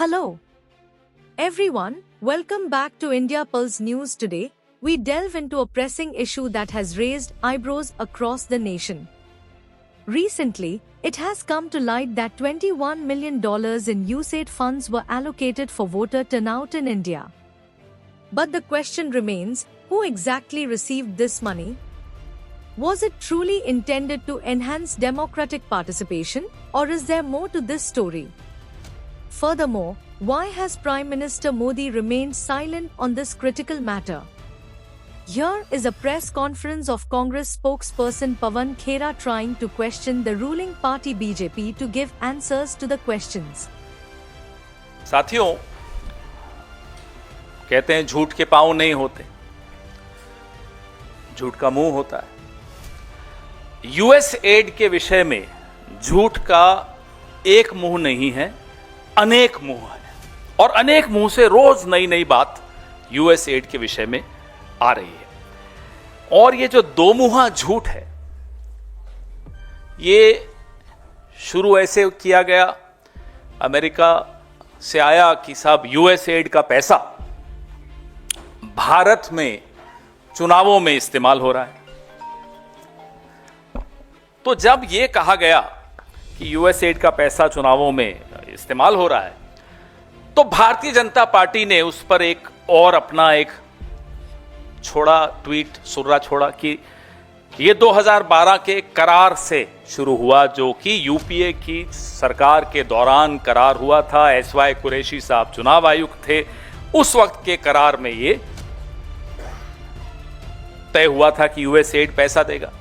Hello, everyone. Welcome back to India Pulse News. Today, we delve into a pressing issue that has raised eyebrows across the nation. Recently, it has come to light that $21 million in USAID funds were allocated for voter turnout in India. But the question remains, who exactly received this money? Was it truly intended to enhance democratic participation, or is there more to this story? Furthermore, why has Prime Minister Modi remained silent on this critical matter? Here is a press conference of Congress spokesperson Pawan Khera trying to question the ruling party BJP to give answers to the questions. साथियों, कहते हैं झूठ के पांव नहीं होते, झूठ का मुंह होता है। यूएसएड के विषय में झूठ का एक मुंह नहीं है, अनेक मुंह है और अनेक मुंह से रोज नई नई बात यूएसएड के विषय में आ रही है। और ये जो दो मुंहा झूठ है, ये शुरू ऐसे किया गया, अमेरिका से आया कि साहब यूएसएड का पैसा भारत में चुनावों में इस्तेमाल हो रहा है। तो जब ये कहा गया कि यूएसएड का पैसा चुनावों में इस्तेमाल हो रहा है, तो भारतीय जनता पार्टी ने उस पर एक और अपना एक छोड़ा ट्वीट, सुर्रा छोड़ा कि ये 2012 के करार से शुरू हुआ, जो कि यूपीए की सरकार के दौरान करार हुआ था। एसवाई कुरैशी साहब चुनाव आयुक्त थे, उस वक्त के करार में ये तय हुआ था कि यूएसएड पैसा देगा।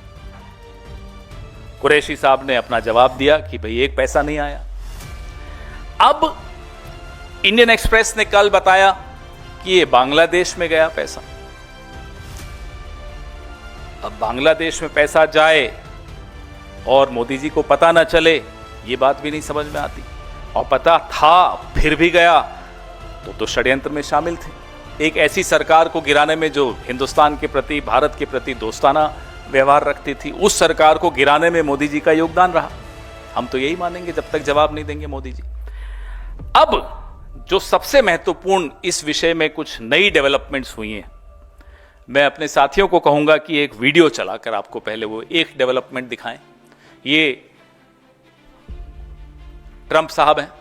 कुरैशी साहब ने अपना जवाब दिया कि भाई एक पैसा नहीं आया। अब इंडियन एक्सप्रेस ने कल बताया कि ये बांग्लादेश में गया पैसा। अब बांग्लादेश में पैसा जाए और मोदी जी को पता ना चले, ये बात भी नहीं समझ में आती। और पता था फिर भी गया तो षड्यंत्र में शामिल थे। एक ऐसी सरकार को गिराने में जो हिंदुस्तान के प्रति, भारत के प्रति दोस्ताना व्यवहार रखती थी, उस सरकार को गिराने में मोदी जी का योगदान रहा। हम तो यही मानेंगे जब तक जवाब नहीं देंगे मोदी जी। अब जो सबसे महत्वपूर्ण इस विषय में कुछ नई डेवलपमेंट्स हुई हैं, मैं अपने साथियों को कहूंगा कि एक वीडियो चलाकर आपको पहले वो एक डेवलपमेंट दिखाएं। ये ट्रंप साहब हैं,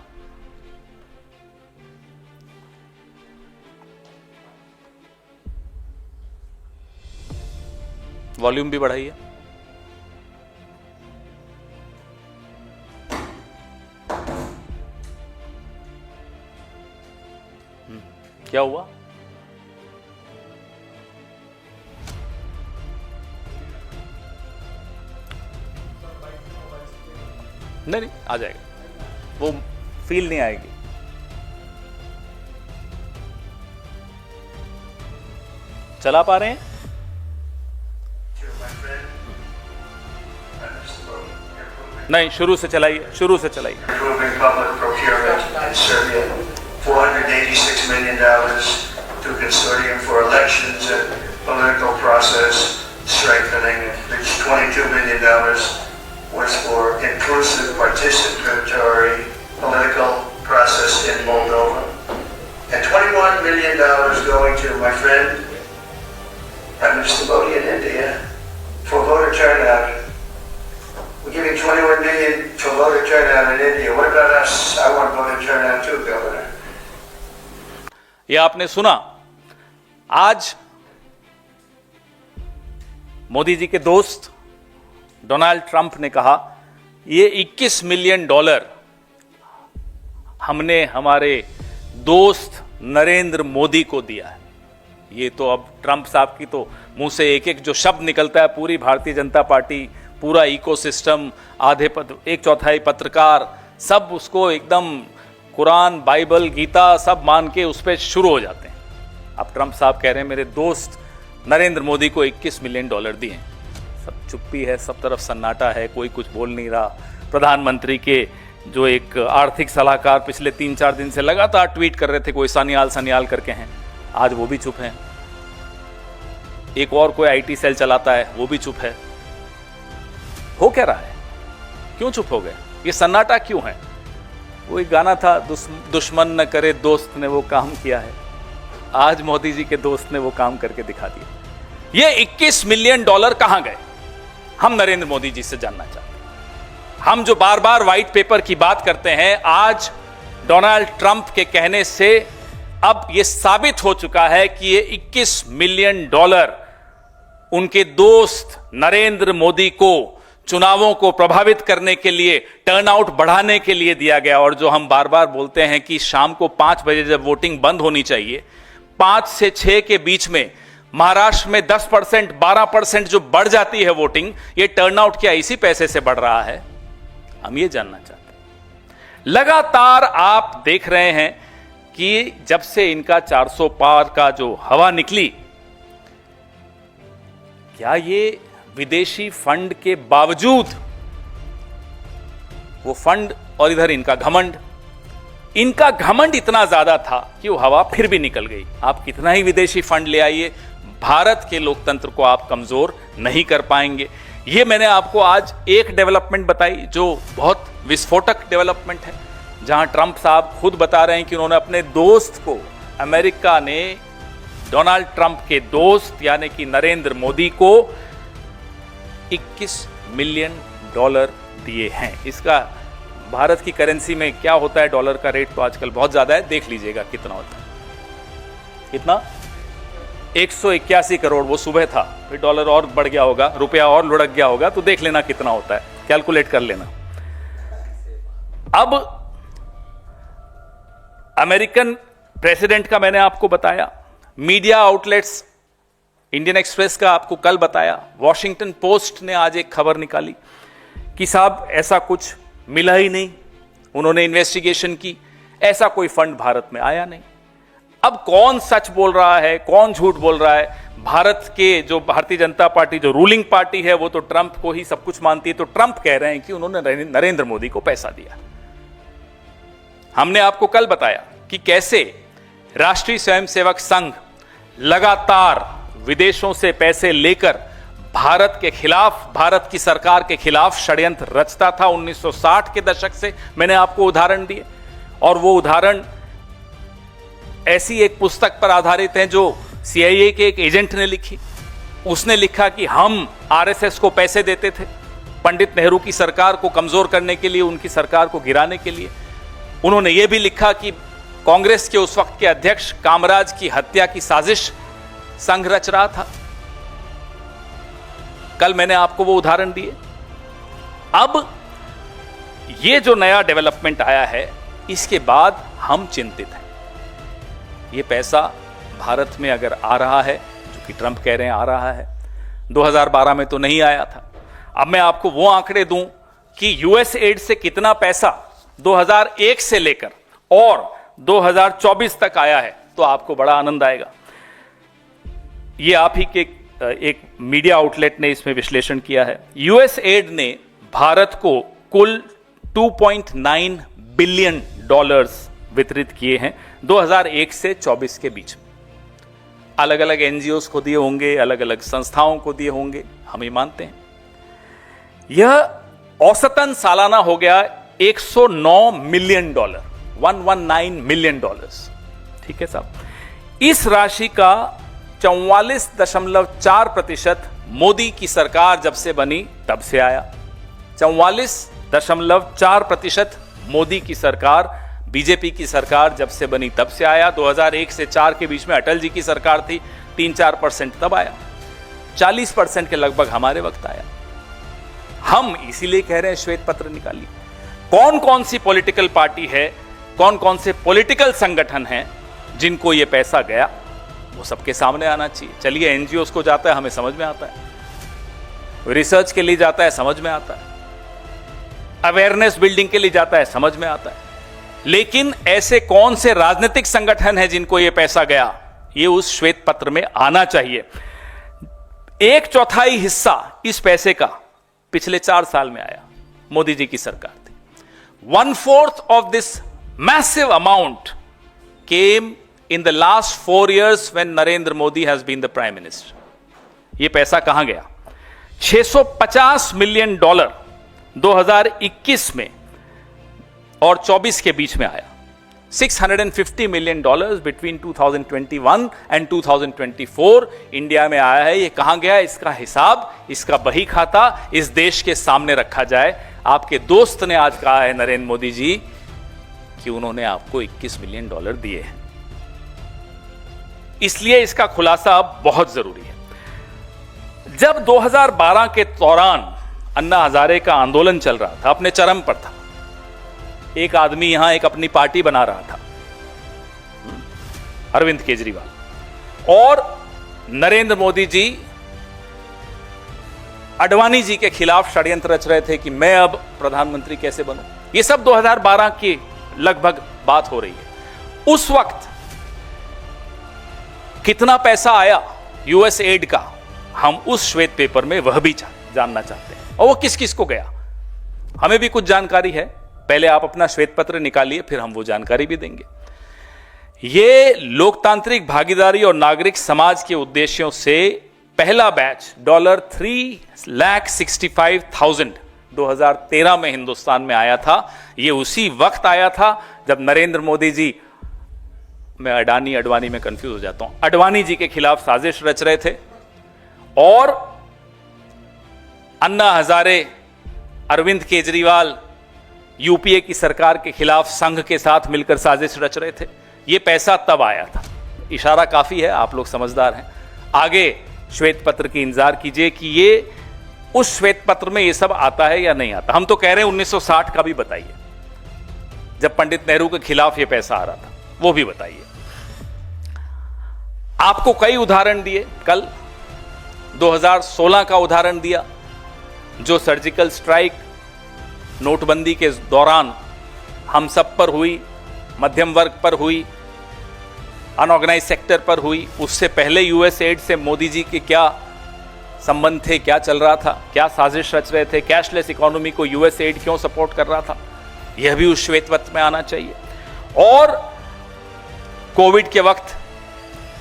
वॉल्यूम भी बढ़ाइए। क्या हुआ? नहीं, आ जाएगा, वो फील नहीं आएगी। चला पा रहे हैं? नहीं, शुरू से चलाइए, शुरू से चलाइए। $486 million to consortium for elections and political process strengthening, which $22 million was for inclusive participatory political process in Moldova, and $21 million going to my friend Prime Minister Modi in India for voter turnout. We're giving $21 million for voter turnout in India. What about us? I want voter turnout too, Governor. ये आपने सुना। आज मोदी जी के दोस्त Donald Trump ने कहा ये $21 million हमने हमारे दोस्त नरेंद्र मोदी को दिया है। ये तो अब ट्रंप साहब की तो मुंह से एक एक जो शब्द निकलता है, पूरी भारतीय जनता पार्टी, पूरा इकोसिस्टम, आधे एक चौथाई पत्रकार, सब उसको एकदम कुरान, बाइबल, गीता सब मान के उस पर शुरू हो जाते हैं। अब ट्रंप साहब कह रहे हैं मेरे दोस्त नरेंद्र मोदी को $21 मिलियन दिए। सब चुप्पी है, सब तरफ सन्नाटा है, कोई कुछ बोल नहीं रहा। प्रधानमंत्री के जो एक आर्थिक सलाहकार पिछले 3-4 दिन से लगातार ट्वीट कर रहे थे, कोई सनियाल करके हैं, आज वो भी चुप हैं। एक और कोई आईटी सेल चलाता है, वो भी चुप है। हो क्या रहा है? क्यों चुप हो गए? ये सन्नाटा क्यों है? वो एक गाना था, दुश्मन न करे दोस्त ने वो काम किया है। आज मोदी जी के दोस्त ने वो काम करके दिखा दिया। ये 21 मिलियन डॉलर कहां गए, हम नरेंद्र मोदी जी से जानना चाहते हैं। हम जो बार बार व्हाइट पेपर की बात करते हैं, आज डोनाल्ड ट्रंप के कहने से अब यह साबित हो चुका है कि ये 21 मिलियन डॉलर उनके दोस्त नरेंद्र मोदी को चुनावों को प्रभावित करने के लिए, टर्नआउट बढ़ाने के लिए दिया गया। और जो हम बार बार बोलते हैं कि शाम को 5 बजे जब वोटिंग बंद होनी चाहिए, 5 से 6 के बीच में महाराष्ट्र में 10%, 12% जो बढ़ जाती है वोटिंग, ये टर्नआउट क्या इसी पैसे से बढ़ रहा है? हम ये जानना चाहते हैं। लगातार आप देख रहे हैं कि जब से इनका 400 पार का जो हवा निकली, क्या ये विदेशी फंड के बावजूद, वो फंड और इधर इनका घमंड इतना ज्यादा था कि वो हवा फिर भी निकल गई। आप कितना ही विदेशी फंड ले आइए, भारत के लोकतंत्र को आप कमजोर नहीं कर पाएंगे। ये मैंने आपको आज एक डेवलपमेंट बताई जो बहुत विस्फोटक डेवलपमेंट है, जहां ट्रंप साहब खुद बता रहे हैं कि उन्होंने अपने दोस्त को, अमेरिका ने डोनाल्ड ट्रंप के दोस्त यानी कि नरेंद्र मोदी को 21 मिलियन डॉलर दिए हैं। इसका भारत की करेंसी में क्या होता है, डॉलर का रेट तो आजकल बहुत ज्यादा है, देख लीजिएगा कितना होता है। कितना? 181 करोड़ वो सुबह था, फिर डॉलर और बढ़ गया होगा, रुपया और लुढ़क गया होगा, तो देख लेना कितना होता है, कैलकुलेट कर लेना। अब अमेरिकन प्रेसिडेंट का मैंने आपको बताया, मीडिया आउटलेट्स, इंडियन एक्सप्रेस का आपको कल बताया, वॉशिंगटन पोस्ट ने आज एक खबर निकाली कि साहब ऐसा कुछ मिला ही नहीं, उन्होंने इन्वेस्टिगेशन की, ऐसा कोई फंड भारत में आया नहीं। अब कौन सच बोल रहा है, कौन झूठ बोल रहा है? भारत के जो भारतीय जनता पार्टी जो रूलिंग पार्टी है वो तो ट्रंप को ही सब कुछ मानती है, तो ट्रंप कह रहे हैं कि उन्होंने नरेंद्र मोदी को पैसा दिया। हमने आपको कल बताया कि कैसे राष्ट्रीय स्वयंसेवक संघ लगातार विदेशों से पैसे लेकर भारत के खिलाफ, भारत की सरकार के खिलाफ षड्यंत्र रचता था 1960 के दशक से। मैंने आपको उदाहरण दिए, और वो उदाहरण ऐसी एक पुस्तक पर आधारित है जो CIA के एक एजेंट ने लिखी। उसने लिखा कि हम RSS को पैसे देते थे पंडित नेहरू की सरकार को कमजोर करने के लिए, उनकी सरकार को गिराने के लिए। उन्होंने ये भी लिखा कि कांग्रेस के उस वक्त के अध्यक्ष कामराज की हत्या की साजिश संघ रच रहा था। कल मैंने आपको वो उदाहरण दिए। अब ये जो नया डेवलपमेंट आया है, इसके बाद हम चिंतित हैं। ये पैसा भारत में अगर आ रहा है, जो कि ट्रंप कह रहे हैं आ रहा है, 2012 में तो नहीं आया था। अब मैं आपको वो आंकड़े दूं कि यूएस एड से कितना पैसा 2001 से लेकर और 2024 तक आया है, तो आपको बड़ा आनंद आएगा। ये आप ही के एक मीडिया आउटलेट ने इसमें विश्लेषण किया है। यूएस एड ने भारत को कुल 2.9 बिलियन डॉलर्स वितरित किए हैं 2001 से 24 के बीच में। अलग अलग एनजीओस को दिए होंगे, अलग अलग संस्थाओं को दिए होंगे, हम ये मानते हैं। यह औसतन सालाना हो गया 109 मिलियन डॉलर, 119 मिलियन डॉलर्स। ठीक है साहब। इस राशि का 44.4% मोदी की सरकार जब से बनी तब से आया। 44.4% मोदी की सरकार, बीजेपी की सरकार जब से बनी तब से आया। 2001 से 4 के बीच में अटल जी की सरकार थी, 3-4% तब आया। 40% के लगभग हमारे वक्त आया। हम इसीलिए कह रहे हैं श्वेत पत्र निकालिए। कौन कौन सी पॉलिटिकल पार्टी है, कौन कौन से पॉलिटिकल संगठन हैं जिनको यह पैसा गया, वो सबके सामने आना चाहिए। चलिए, एनजीओ को जाता है, हमें समझ में आता है, रिसर्च के लिए जाता है, समझ में आता है, अवेयरनेस बिल्डिंग के लिए जाता है, समझ में आता है। लेकिन ऐसे कौन से राजनीतिक संगठन हैं जिनको यह पैसा गया, ये उस श्वेत पत्र में आना चाहिए। 1/4 हिस्सा इस पैसे का पिछले 4 साल में आया, मोदी जी की सरकार थी। 1/4 of this massive amount came in the last 4 years when Narendra Modi has been the Prime Minister. ये पैसा कहां गया? 650 मिलियन डॉलर 2021 में और 24 के बीच में आया। $650 मिलियन बिटवीन 2021 एंड 2024 इंडिया में आया है। ये कहां गया? इसका हिसाब, इसका बही खाता इस देश के सामने रखा जाए। आपके दोस्त ने आज कहा है, नरेंद्र मोदी जी, कि उन्होंने आपको $21 मिलियन दिए हैं। इसलिए इसका खुलासा अब बहुत जरूरी है। जब 2012 के दौरान अन्ना हजारे का आंदोलन चल रहा था, अपने चरम पर था, एक आदमी यहां एक अपनी पार्टी बना रहा था, अरविंद केजरीवाल, और नरेंद्र मोदी जी अडवाणी जी के खिलाफ षड्यंत्र रच रहे थे कि मैं अब प्रधानमंत्री कैसे बनूं। यह सब 2012 की लगभग बात हो रही है। उस वक्त कितना पैसा आया यूएस एड का, हम उस श्वेत पेपर में वह भी जानना चाहते हैं, और वो किस किस को गया। हमें भी कुछ जानकारी है, पहले आप अपना श्वेत पत्र निकालिए, फिर हम वो जानकारी भी देंगे। ये लोकतांत्रिक भागीदारी और नागरिक समाज के उद्देश्यों से पहला बैच $3,65,000 2013 में हिंदुस्तान में आया था। ये उसी वक्त आया था जब नरेंद्र मोदी जी, मैं अडवाणी में कंफ्यूज हो जाता हूं, अडवाणी जी के खिलाफ साजिश रच रहे थे, और अन्ना हजारे, अरविंद केजरीवाल यूपीए की सरकार के खिलाफ संघ के साथ मिलकर साजिश रच रहे थे। यह पैसा तब आया था। इशारा काफी है, आप लोग समझदार हैं। आगे श्वेत पत्र की इंतजार कीजिए कि ये उस श्वेत पत्र में ये सब आता है या नहीं आता। हम तो कह रहे हैं 1960 का भी बताइए, जब पंडित नेहरू के खिलाफ ये पैसा आ रहा था, वो भी बताइए। आपको कई उदाहरण दिए, कल 2016 का उदाहरण दिया, जो सर्जिकल स्ट्राइक नोटबंदी के दौरान हम सब पर हुई, मध्यम वर्ग पर हुई, अनऑर्गेनाइज सेक्टर पर हुई। उससे पहले यूएस एड से मोदी जी के क्या संबंध थे, क्या चल रहा था, क्या साजिश रच रहे थे, कैशलेस इकोनॉमी को यूएस एड क्यों सपोर्ट कर रहा था, यह भी उस श्वेत पत्र में आना चाहिए। और कोविड के वक्त,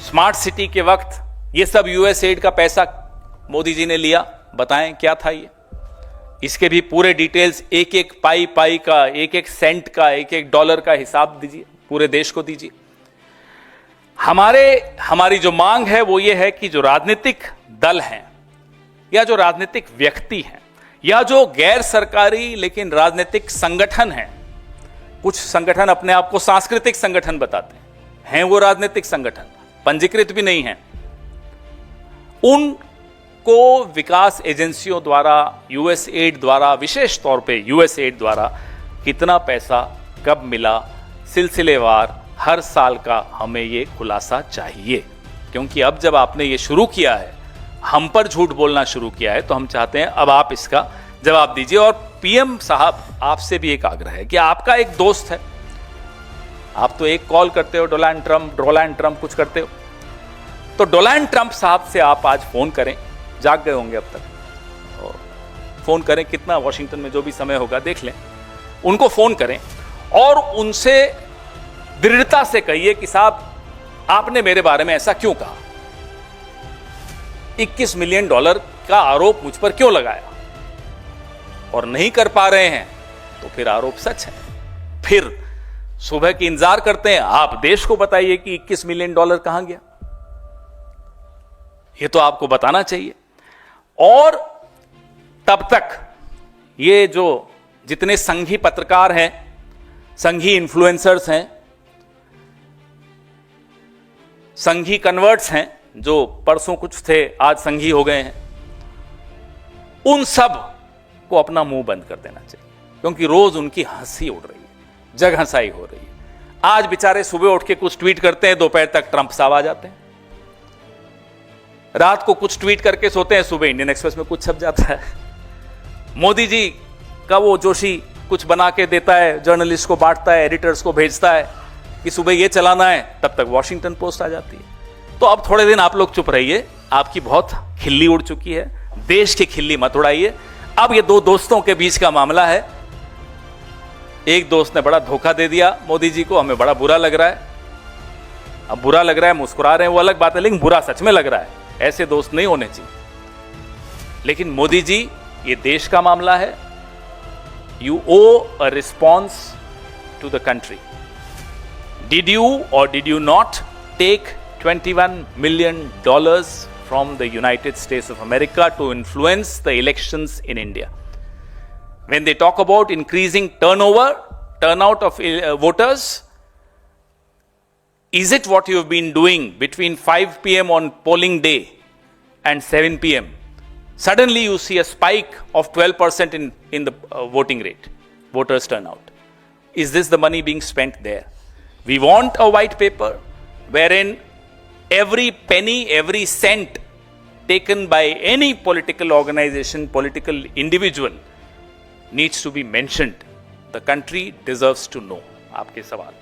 स्मार्ट सिटी के वक्त, यह सब यूएस एड का पैसा मोदी जी ने लिया, बताएं क्या था ये। इसके भी पूरे डिटेल्स, एक एक पाई का, एक एक सेंट का, एक एक डॉलर का हिसाब दीजिए, पूरे देश को दीजिए। हमारी जो मांग है वो ये है कि जो राजनीतिक दल हैं, या जो राजनीतिक व्यक्ति हैं, या जो गैर सरकारी लेकिन राजनीतिक संगठन हैं, कुछ संगठन अपने आप को सांस्कृतिक संगठन बताते हैं वो राजनीतिक संगठन, पंजीकृत भी नहीं हैं, उनको विकास एजेंसियों द्वारा, यूएस एड द्वारा, विशेष तौर पे यूएस एड द्वारा कितना पैसा कब मिला, सिलसिलेवार हर साल का हमें ये खुलासा चाहिए। क्योंकि अब जब आपने ये शुरू किया है, हम पर झूठ बोलना शुरू किया है, तो हम चाहते हैं अब आप इसका जवाब दीजिए। और पीएम साहब, आपसे भी एक आग्रह है कि आपका एक दोस्त है, आप तो एक कॉल करते हो, डोनाल्ड ट्रंप कुछ करते हो, तो डोनाल्ड ट्रंप साहब से आप आज फोन करें, जाग गए होंगे अब तक, और फोन करें, कितना वॉशिंगटन में जो भी समय होगा देख लें, उनको फोन करें और उनसे दृढ़ता से कहिए कि साहब आपने मेरे बारे में ऐसा क्यों कहा, $21 मिलियन का आरोप मुझ पर क्यों लगाया, और नहीं कर पा रहे हैं तो फिर आरोप सच है। फिर सुबह की इंतजार करते हैं, आप देश को बताइए कि $21 मिलियन कहां गया, यह तो आपको बताना चाहिए। और तब तक ये जो जितने संघी पत्रकार हैं, संघी इन्फ्लुएंसर्स हैं, संघी कन्वर्ट्स हैं, जो परसों कुछ थे आज संघी हो गए हैं, उन सब को अपना मुंह बंद कर देना चाहिए। क्योंकि रोज उनकी हंसी उड़ रही है, जग हंसाई हो रही है। आज बेचारे सुबह उठ के कुछ ट्वीट करते हैं, दोपहर तक ट्रंप साहब आ जाते हैं, रात को कुछ ट्वीट करके सोते हैं, सुबह इंडियन एक्सप्रेस में कुछ छप जाता है। मोदी जी का वो जोशी कुछ बना के देता है, जर्नलिस्ट को बांटता है, एडिटर्स को भेजता है कि सुबह ये चलाना है, तब तक वॉशिंगटन पोस्ट आ जाती है। तो अब थोड़े दिन आप लोग चुप रहिए, आपकी बहुत खिल्ली उड़ चुकी है, देश की खिल्ली मत उड़ाइए। अब ये दो दोस्तों के बीच का मामला है, एक दोस्त ने बड़ा धोखा दे दिया मोदी जी को, हमें बड़ा बुरा लग रहा है। अब बुरा लग रहा है, मुस्कुरा रहे हैं, वो अलग बात है, लेकिन बुरा सच में लग रहा है, ऐसे दोस्त नहीं होने चाहिए। लेकिन मोदी जी, ये देश का मामला है, you owe a response to the country. Did you or did you not take $21 million from the United States of America to influence the elections in India? When they talk about increasing turnout of voters, is it what you have been doing between 5 p.m. on polling day and 7 p.m.? Suddenly you see a spike of 12% in the voting rate, voters turnout. Is this the money being spent there? We want a white paper wherein every penny, every cent taken by any political organization, political individual needs to be mentioned. The country deserves to know. आपके सवाल.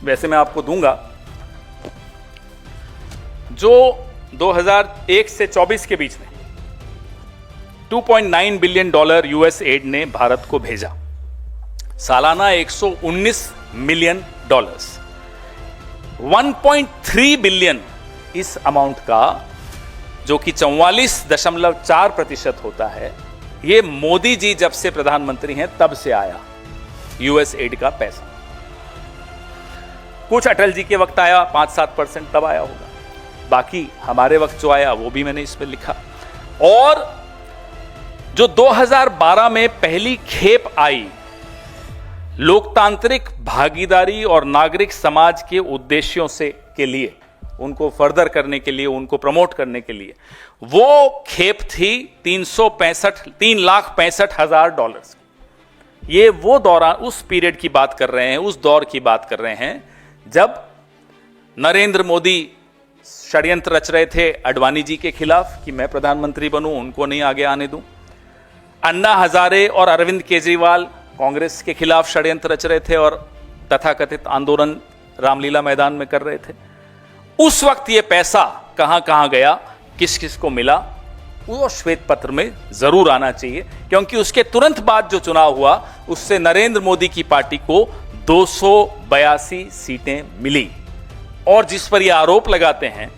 वैसे मैं आपको दूंगा जो 2001 से 24 के बीच में $2.9 बिलियन यूएस एड ने भारत को भेजा. सालाना $119 मिलियन. 1.3 बिलियन इस अमाउंट का, जो कि 44.4% होता है, ये मोदी जी जब से प्रधानमंत्री हैं तब से आया यूएस एड का पैसा. कुछ अटल जी के वक्त आया 5-7%, तब आया होगा. बाकी हमारे वक्त जो आया वो भी मैंने इसमें लिखा. और जो 2012 में पहली खेप आई लोकतांत्रिक भागीदारी और नागरिक समाज के उद्देश्यों से के लिए, उनको फर्दर करने के लिए, उनको प्रमोट करने के लिए, वो खेप थी $3,65,000. ये वो दौरान, उस पीरियड की बात कर रहे हैं, उस दौर की बात कर रहे हैं जब नरेंद्र मोदी षड्यंत्र रच रहे थे अडवाणी जी के खिलाफ कि मैं प्रधानमंत्री बनूं, उनको नहीं आगे आने दूं. अन्ना हजारे और अरविंद केजरीवाल कांग्रेस के खिलाफ षड्यंत्र रच रहे थे और तथाकथित आंदोलन रामलीला मैदान में कर रहे थे. उस वक्त ये पैसा कहां कहां गया, किस किस को मिला, वो श्वेत पत्र में जरूर आना चाहिए. क्योंकि उसके तुरंत बाद जो चुनाव हुआ उससे नरेंद्र मोदी की पार्टी को 282 सीटें मिली. और जिस पर ये आरोप लगाते हैं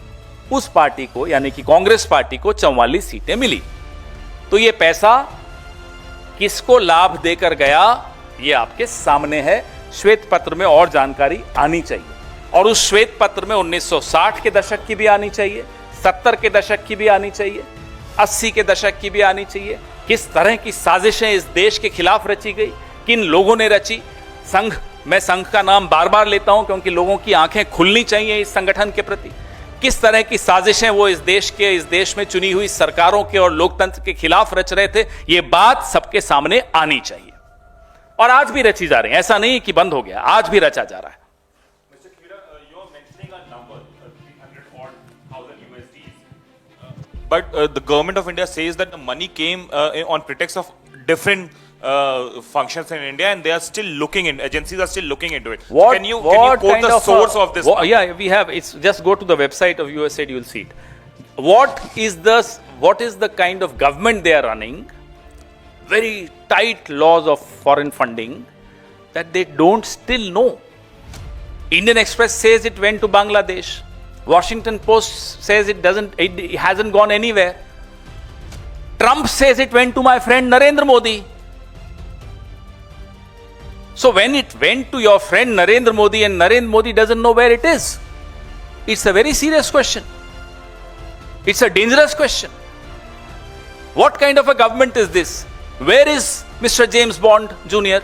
उस पार्टी को, यानी कि कांग्रेस पार्टी को 44 सीटें मिली. तो ये पैसा किसको लाभ देकर गया, ये आपके सामने है. श्वेत पत्र में और जानकारी आनी चाहिए. और उस श्वेत पत्र में 1960 के दशक की भी आनी चाहिए, 70 के दशक की भी आनी चाहिए, 80 के दशक की भी आनी चाहिए. किस तरह की साजिशें इस देश के खिलाफ रची गई, किन लोगों ने रची. संघ, मैं संघ का नाम बार बार लेता हूं क्योंकि लोगों की आंखें खुलनी चाहिए इस संगठन के प्रति. किस तरह की साजिशें वो इस देश में चुनी हुई सरकारों के और लोकतंत्र के खिलाफ रच रहे थे, ये बात सबके सामने आनी चाहिए. और आज भी रची जा रही है, ऐसा नहीं कि बंद हो गया, आज भी रचा जा रहा है. But the government of India says that the money came on pretext of different functions in India, and they are still looking in. Agencies are still looking into it. Can you quote the source of this? Yeah, we have. It's just go to the website of USAID, you will see it. What is the kind of government they are running? Very tight laws of foreign funding that they don't still know. Indian Express says it went to Bangladesh. Washington Post says it hasn't gone anywhere. Trump says it went to my friend Narendra Modi. So when it went to your friend Narendra Modi and Narendra Modi doesn't know where it is, it's a very serious question. It's a dangerous question. What kind of a government is this? Where is Mr. James Bond Jr.?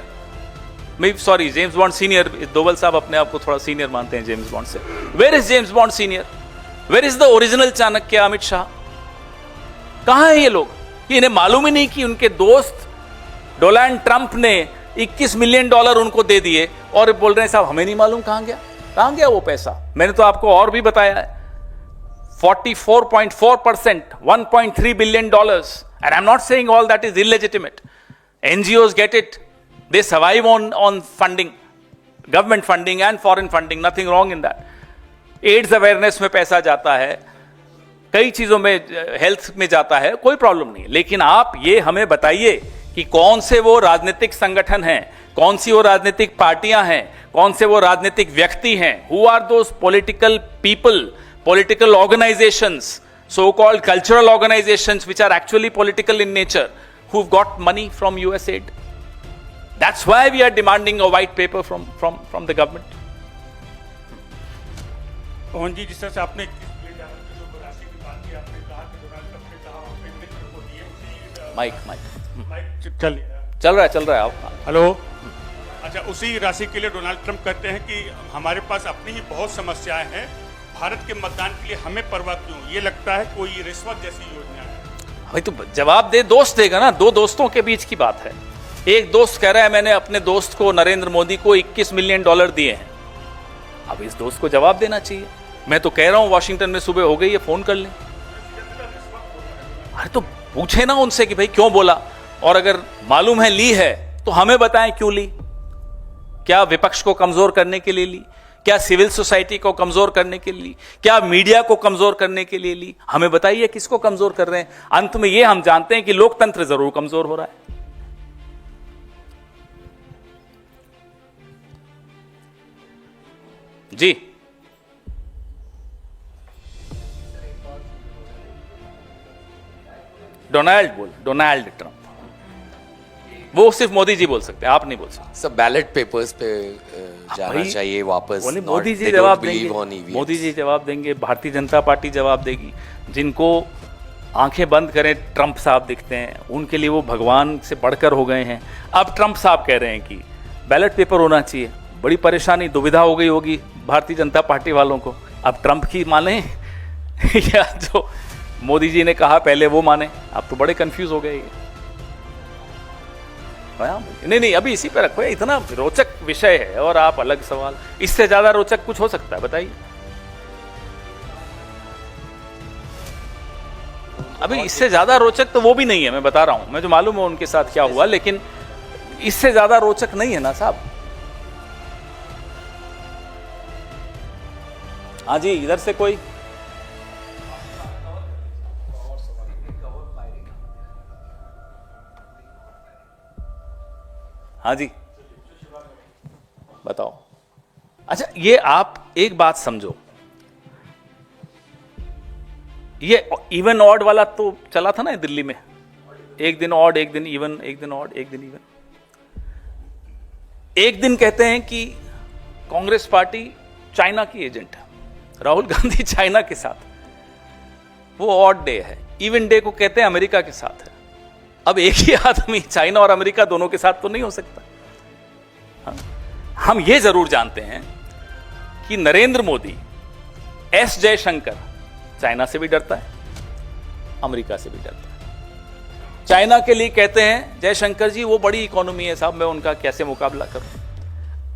Sorry, James Bond Senior. Doval साहब अपने आप को थोड़ा senior मानते हैं James bond से. Where is James Bond Senior? Where is the original Chanakya Amit Shah? कहां हैं ये लोग? इन्हें मालूम ही नहीं कि उनके दोस्त डोनाल्ड ट्रंप ने $21 मिलियन उनको दे दिए और बोल रहे हैं साहब हमें नहीं मालूम कहां गया वो पैसा. मैंने तो आपको और भी बताया है. 44.4%, $1.3 billion. And I'm not saying all that is illegitimate. NGOs get it. They survive on funding, government funding and foreign funding. Nothing wrong in that. AIDS awareness में पैसा जाता है, कई चीजों में, हेल्थ में जाता है, कोई प्रॉब्लम नहीं. लेकिन आप ये हमें बताइए कि कौन से वो राजनीतिक संगठन हैं, कौन सी वो राजनीतिक पार्टियां हैं, कौन से वो राजनीतिक व्यक्ति हैं. Who are those political people, political organizations, so-called cultural organizations which are actually political in nature? who've got money from USAID. That's why we are demanding a white paper from the government. Mohan ji, जिस तरह से आपने जो राशि की बात की, आपने कहा कि डोनाल्ड ट्रंप ने कहा अपने मित्र को दिए उसी माइक चल रहा है आप. हेलो. अच्छा, उसी राशि के लिए डोनाल्ड ट्रंप कहते हैं कि हमारे पास अपनी ही बहुत समस्याएं हैं, भारत के मतदान के लिए हमें परवाह क्यों? ये लगता है कोई रिश्वत जैसी योजना है. भाई तो जवाब दे, दोस्त देगा ना. दो दोस्तों के बीच की बात है. एक दोस्त कह रहा है मैंने अपने दोस्त को नरेंद्र मोदी को $21 मिलियन दिए हैं. अब इस दोस्त को जवाब देना चाहिए. मैं तो कह रहा हूं वाशिंगटन में सुबह हो गई है, फोन कर लें. अरे तो पूछे ना उनसे कि भाई क्यों बोला, और अगर मालूम है ली है तो हमें बताएं क्यों ली. क्या विपक्ष को कमजोर करने के लिए ली? क्या सिविल सोसाइटी को कमजोर करने के लिए? क्या मीडिया को कमजोर करने के लिए ली? हमें बताइए किसको कमजोर कर रहे हैं. अंत में यह हम जानते हैं कि लोकतंत्र जरूर कमजोर हो रहा है. जी डोनाल्ड ट्रंप, वो सिर्फ मोदी जी बोल सकते हैं, आप नहीं बोल सकते. सब बैलेट पेपर्स पे जाना चाहिए वापस. मोदी जी जवाब देंगे. मोदी जी जवाब देंगे, भारतीय जनता पार्टी जवाब देगी. जिनको आंखें बंद करें ट्रंप साहब दिखते हैं, उनके लिए वो भगवान से बढ़कर हो गए हैं. अब ट्रंप साहब कह रहे हैं कि बैलेट पेपर होना चाहिए. बड़ी परेशानी, दुविधा हो गई होगी भारतीय जनता पार्टी वालों को. अब ट्रंप की माने या जो मोदी जी ने कहा पहले वो माने. अब तो बड़े कंफ्यूज हो गए. नहीं, अभी इसी पे रखो. इतना रोचक विषय है और आप अलग सवाल. इससे ज्यादा रोचक कुछ हो सकता है? बताइए. अभी इससे ज्यादा रोचक तो वो भी नहीं है. मैं बता रहा हूं, मैं जो मालूम है उनके साथ क्या हुआ, लेकिन इससे ज्यादा रोचक नहीं है ना साहब. हाँ जी, इधर से कोई. हाँ जी बताओ. अच्छा, ये आप एक बात समझो, ये इवन ऑड वाला तो चला था ना दिल्ली में. एक दिन ऑड, एक दिन इवन, एक दिन ऑड, एक दिन इवन. एक दिन कहते हैं कि कांग्रेस पार्टी चाइना की एजेंट है, राहुल गांधी चाइना के साथ, वो ऑड डे है. इवन डे को कहते हैं अमेरिका के साथ है. अब एक ही आदमी चाइना और अमेरिका दोनों के साथ तो नहीं हो सकता. हाँ? हम ये जरूर जानते हैं कि नरेंद्र मोदी, एस जयशंकर चाइना से भी डरता है, अमेरिका से भी डरता है. चाइना के लिए कहते हैं जयशंकर जी वो बड़ी इकोनॉमी है साहब, मैं उनका कैसे मुकाबला करूं.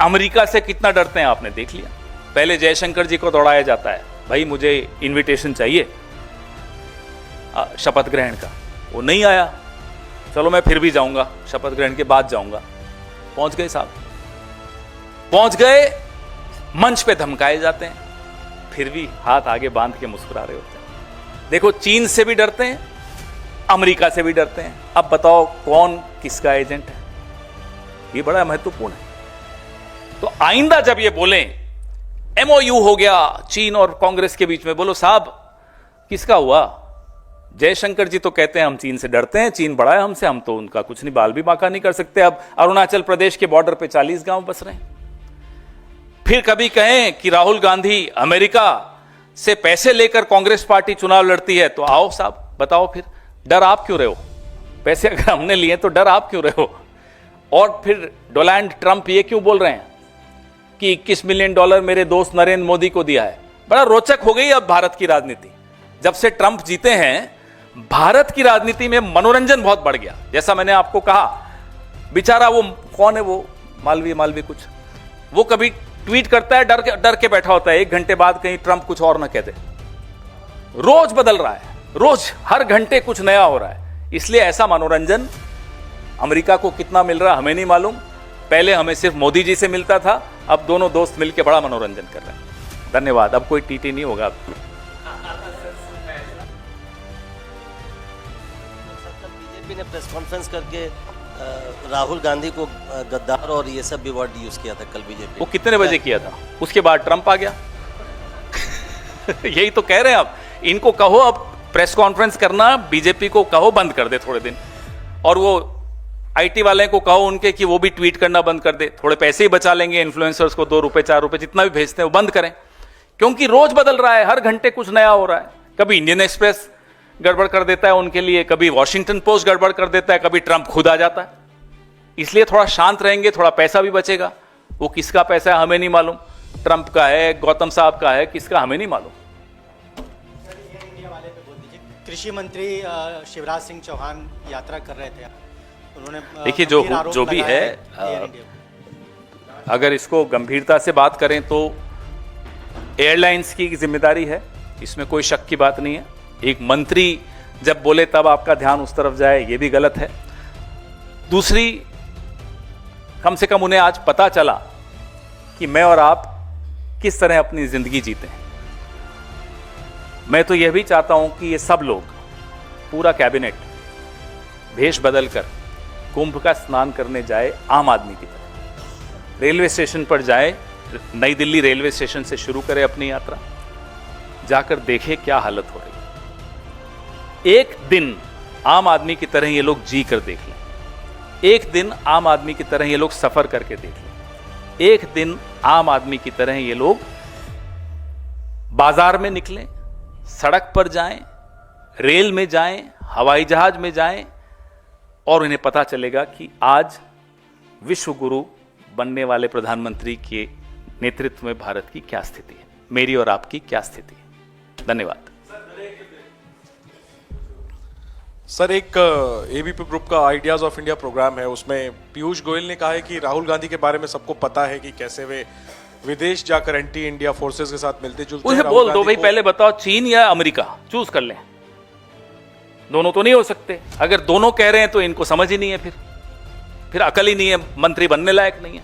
अमेरिका से कितना डरते हैं आपने देख लिया. पहले जयशंकर जी को दौड़ाया जाता है, भाई मुझे इनविटेशन चाहिए शपथ ग्रहण का. वो नहीं आया, चलो मैं फिर भी जाऊंगा, शपथ ग्रहण के बाद जाऊंगा. पहुंच गए साहब, पहुंच गए, मंच पे धमकाए जाते हैं, फिर भी हाथ आगे बांध के मुस्कुरा रहे होते हैं. देखो, चीन से भी डरते हैं, अमेरिका से भी डरते हैं. अब बताओ कौन किसका एजेंट है? ये बड़ा महत्वपूर्ण है. तो आइंदा जब ये बोलें एमओयू हो गया चीन और कांग्रेस के बीच में, बोलो साहब किसका हुआ? जयशंकर जी तो कहते हैं हम चीन से डरते हैं, चीन बड़ा है हमसे, हम तो उनका कुछ नहीं, बाल भी बांका नहीं कर सकते. अब अरुणाचल प्रदेश के बॉर्डर पे 40 गांव बस रहे हैं. फिर कभी कहें कि राहुल गांधी अमेरिका से पैसे लेकर कांग्रेस पार्टी चुनाव लड़ती है, तो आओ साहब बताओ फिर डर आप क्यों रहे हो? पैसे अगर हमने लिए तो डर आप क्यों रहे हो? और फिर डोनाल्ड ट्रंप ये क्यों बोल रहे हैं कि $21 मिलियन मेरे दोस्त नरेंद्र मोदी को दिया है? बड़ा रोचक हो गई अब भारत की राजनीति. जब से ट्रंप जीते हैं, भारत की राजनीति में मनोरंजन बहुत बढ़ गया. जैसा मैंने आपको कहा, बेचारा वो कौन है, वो मालवीय कुछ, वो कभी ट्वीट करता है, डर के बैठा होता है, 1 घंटे बाद कहीं ट्रंप कुछ और ना कहते. रोज बदल रहा है, रोज हर घंटे कुछ नया हो रहा है. इसलिए ऐसा मनोरंजन अमेरिका को कितना मिल रहा है हमें नहीं मालूम. पहले हमें सिर्फ मोदी जी से मिलता था, अब दोनों दोस्त मिलकर बड़ा मनोरंजन कर रहे हैं. धन्यवाद. अब कोई टीटी नहीं होगा. बीजेपी ने प्रेस कॉन्फ्रेंस करके राहुल गांधी को गद्दार और ये सब भी वर्ड यूज किया था कल बीजेपी. वो कितने बजे किया था? उसके बाद ट्रंप आ गया. यही तो कह रहे हैं आप. इनको कहो अब प्रेस कॉन्फ्रेंस करना, बीजेपी को कहो बंद कर दे थोड़े दिन. और वो आईटी वाले को कहो उनके कि वो भी ट्वीट करना बंद कर दे, थोड़े पैसे ही बचा लेंगे इन्फ्लुएंसर्स को, 2 रुपए 4 रुपए जितना भी भेजते हैं वो बंद करें, क्योंकि रोज बदल रहा है, हर घंटे कुछ नया हो रहा है। कभी इंडियन एक्सप्रेस गड़बड़ कर देता है उनके लिए, कभी वॉशिंगटन पोस्ट गड़बड़ कर देता है, कभी ट्रंप खुद आ जाता है। इसलिए थोड़ा शांत रहेंगे, थोड़ा पैसा भी बचेगा। वो किसका पैसा है हमें नहीं मालूम, ट्रंप का है, गौतम साहब का है, किसका हमें नहीं मालूम। कृषि मंत्री शिवराज सिंह चौहान यात्रा कर रहे थे, उन्होंने देखिए जो भी है, अगर इसको गंभीरता से बात करें तो एयरलाइंस की जिम्मेदारी है, इसमें कोई शक की बात नहीं है। एक मंत्री जब बोले तब आपका ध्यान उस तरफ जाए, ये भी गलत है। दूसरी, कम से कम उन्हें आज पता चला कि मैं और आप किस तरह अपनी जिंदगी जीते हैं। मैं तो यह भी चाहता हूं कि ये सब लोग, पूरा कैबिनेट भेष बदलकर कुंभ का स्नान करने जाए आम आदमी की तरह, रेलवे स्टेशन पर जाए, नई दिल्ली रेलवे स्टेशन से शुरू करें अपनी यात्रा, जाकर देखें क्या हालत हो रही है। एक दिन आम आदमी की तरह ये लोग जी कर देख लें, एक दिन आम आदमी की तरह ये लोग सफर करके देख लें, एक दिन आम आदमी की तरह ये लोग बाजार में निकलें, सड़क पर जाएं, रेल में जाएं, हवाई जहाज में जाएं, और इन्हें पता चलेगा कि आज विश्व गुरु बनने वाले प्रधानमंत्री के नेतृत्व में भारत की क्या स्थिति है, मेरी और आपकी क्या स्थिति है। धन्यवाद। सर, एक एबीपी ग्रुप का आइडियाज ऑफ इंडिया प्रोग्राम है, उसमें पीयूष गोयल ने कहा है कि राहुल गांधी के बारे में सबको पता है कि कैसे वे विदेश जाकर एंटी इंडिया फोर्सेस के साथ मिलते जुलते हैं। बोल दो भाई, पहले बताओ चीन या अमेरिका, चूज कर लें। दोनों तो नहीं हो सकते। अगर दोनों कह रहे हैं तो इनको समझ ही नहीं है, फिर अकल ही नहीं है, मंत्री बनने लायक नहीं है।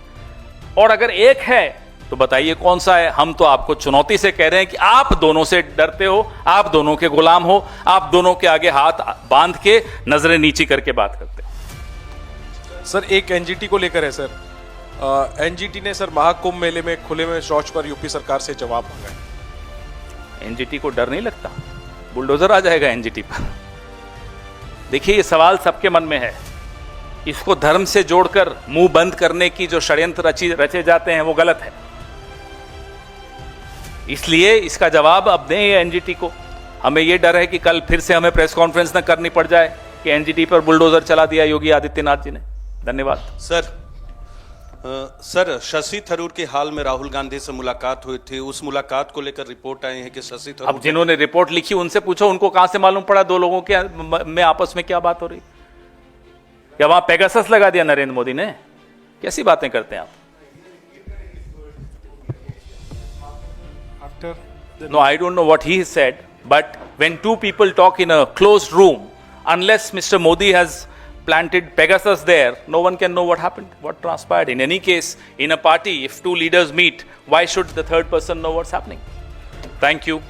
और अगर एक है तो बताइए कौन सा है। हम तो आपको चुनौती से कह रहे हैं कि आप दोनों से डरते हो, आप दोनों के गुलाम हो, आप दोनों के आगे हाथ बांध के नजरें नीची करके बात करते हैं। सर, एक एनजीटी को लेकर है सर। एनजीटी ने सर महाकुंभ मेले में खुले में शौच पर यूपी सरकार से जवाब मांगा है। एनजीटी को डर नहीं लगता? बुलडोजर आ जाएगा एनजीटी पर। देखिए, ये सवाल सबके मन में है। इसको धर्म से जोड़कर मुंह बंद करने की जो षड्यंत्र रचे जाते हैं वो गलत है। इसलिए इसका जवाब अब दें एनजीटी को। हमें ये डर है कि कल फिर से हमें प्रेस कॉन्फ्रेंस न करनी पड़ जाए कि एनजीटी पर बुलडोजर चला दिया योगी आदित्यनाथ जी ने। धन्यवाद। सर, शशि थरूर के हाल में राहुल गांधी से मुलाकात हुई थी, उस मुलाकात को लेकर रिपोर्ट आई है कि शशि थरूर, अब जिन्होंने रिपोर्ट लिखी उनसे पूछो, उनको कहां से मालूम पड़ा दो लोगों के में आपस में क्या बात हो रही? क्या वहां पेगासस लगा दिया नरेंद्र मोदी ने? कैसी बातें करते हैं आप? No, I don't know what he said, but when two people talk in a closed room, unless Mr. Modi has planted Pegasus there, no one can know what happened, what transpired. In any case, in a party, if two leaders meet, why should the third person know what's happening? Thank you.